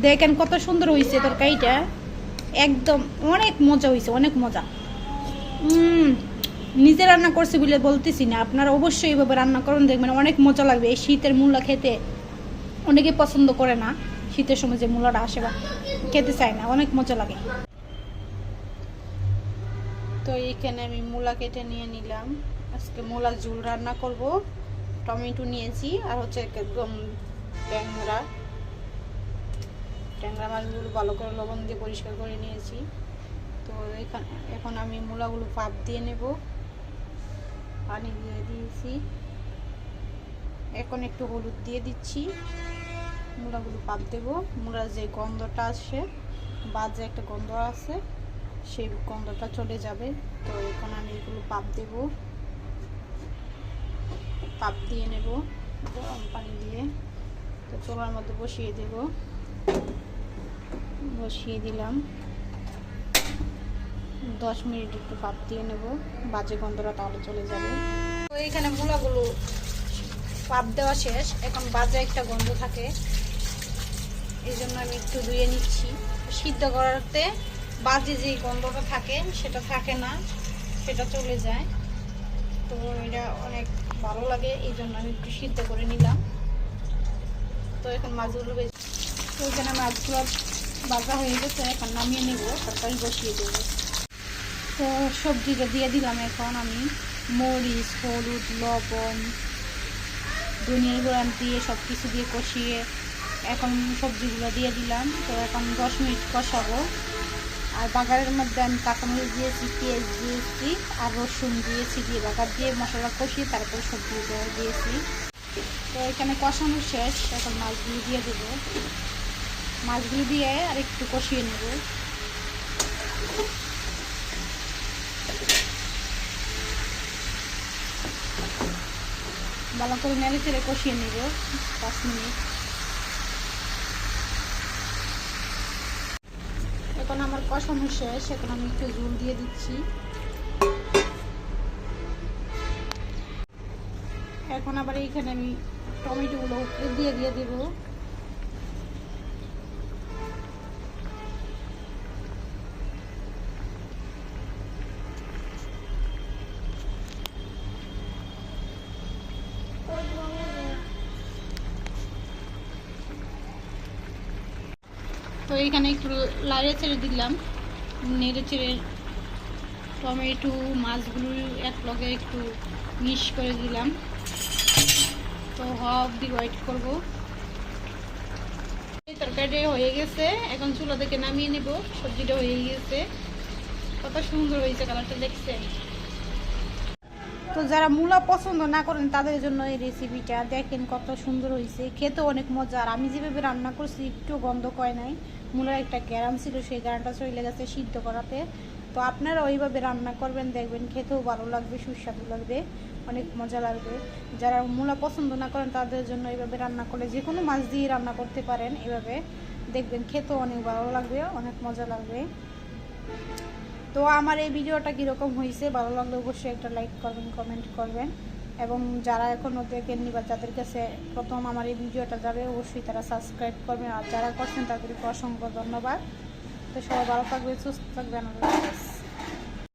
দেখেন কত সুন্দর হয়েছে তরকারিটা, একদম অনেক মজা হয়েছে, অনেক মজা। নিজে রান্না করছি বলে বলতেছি না, আপনারা অবশ্যই এইভাবে রান্না করুন, দেখবেন অনেক মজা লাগবে। এই শীতের মূলা খেতে অনেকে পছন্দ করে না, শীতের সময় যে মূলাটা আসে বা খেতে চায় না, অনেক মজা লাগে। তো এইখানে আমি মূলা কেটে নিয়ে নিলাম, আজকে মূলার ঝোল রান্না করব। টমেটো নিয়েছি আর হচ্ছে একদম ট্যাংরা মাছগুলো ভালো করে লবণ দিয়ে পরিষ্কার করে নিয়েছি। তো এখন আমি মূলাগুলো পাপ দিয়ে নেব, পানি দিয়ে দিয়েছি। এখন একটু হলুদ দিয়ে দিচ্ছি, মূলাগুলো পাপ দেব। মূলার যে গন্ধটা আসে, বাজে একটা গন্ধ আছে, সেই গন্ধটা চলে যাবে। তো এখন আমি এগুলো পাপ দেব, পাপ দিয়ে নেব গরম পানি দিয়ে। তো চুলার মধ্যে বসিয়ে দেব, বসিয়ে দিলাম। 10 মিনিট একটু পাপ দিয়ে নেব, বাজে গন্ধটা তাহলে চলে যাবে। তো এখানে মূলাগুলো পাপ দেওয়া শেষ, এখন বাজে একটা গন্ধ থাকে, এই জন্য আমি একটু ধুয়ে নিচ্ছি। সিদ্ধ করাতে বাজে যে গন্ধটা থাকে সেটা থাকে না, সেটা চলে যায়। তো এটা অনেক ভালো লাগে, এই জন্য আমি একটু সিদ্ধ করে নিলাম। তো এখন মাছগুলো তো এখানে মাছগুলো ভাজা হয়ে গেছে, এখন নামিয়ে নেব, তরকারি বসিয়ে দেবো। তো সবজিটা দিয়ে দিলাম এখন আমি, মরিচ, হলুদ, লবণ, ধনিয়ার গুঁড়া দিয়ে সব কিছু দিয়ে কষিয়ে এখন সবজিগুলো দিয়ে দিলাম। তো এখন 10 মিনিট কষাবো। আর বাগারের মধ্যে আমি কাঁচামরিচ দিয়েছি, পেঁয়াজ দিয়েছি আর রসুন দিয়েছি, দিয়ে বাগার দিয়ে মশলা কষিয়ে তারপরে সবজিগুলো দিয়েছি। তো এখানে কষানো শেষ, এখন মাছগুলো দিয়ে দেবো। মাছগুলো দিয়ে আর একটু কষিয়ে নেব। ভালো করে নেড়ে চেড়ে কষিয়ে নেব 5 মিনিট। এখন আমার কষানো শেষ, এখন আমি একটু ঝোল দিয়ে দিচ্ছি। এখন আবার এইখানে আমি টমেটোগুলো উপরে দিয়ে দেবো। তো এইখানে একটু লাড়ে চেড়ে দিলাম, নেড়ে চেড়ে টমেটো মাছগুলো এক লগে একটু মিক্স করে দিলাম। তো হওয়া অবধি ওয়েট করবো। তরকারিটা হয়ে গেছে, এখন চুলা থেকে নামিয়ে নেব। সবজিটা হয়ে গেছে, কত সুন্দর হয়েছে, কালারটা দেখছেন। তো যারা মূলা পছন্দ না করেন তাদের জন্য এই রেসিপিটা, দেখেন কত সুন্দর হয়েছে, খেতে অনেক মজা। আর আমি যেভাবে রান্না করছি একটু গন্ধ কয় নাই, মূলার একটা গ্যারাম ছিল, সেই গ্যারামটা চলে গেছে সিদ্ধ করাতে। তো আপনারা ওইভাবে রান্না করবেন, দেখবেন খেতেও ভালো লাগবে, সুস্বাদু লাগবে, অনেক মজা লাগবে। যারা মূলা পছন্দ না করেন তাদের জন্য এইভাবে রান্না করলে, যে কোনো মাছ দিয়ে রান্না করতে পারেন এভাবে, দেখবেন খেতেও অনেক ভালো লাগবে, অনেক মজা লাগবে। তো আমার এই ভিডিওটা কীরকম হয়েছে, ভালো লাগলে অবশ্যই একটা লাইক করবেন, কমেন্ট করবেন। এবং যারা এখনও দেখেননি বা যাদের কাছে প্রথম আমার এই ভিডিওটা যাবে, অবশ্যই তারা সাবস্ক্রাইব করবেন। আর যারা করছেন তাদেরকে অসংখ্য ধন্যবাদ। তো সবাই ভালো থাকবেন, সুস্থ থাকবেন, আল্লাহ হাফেজ।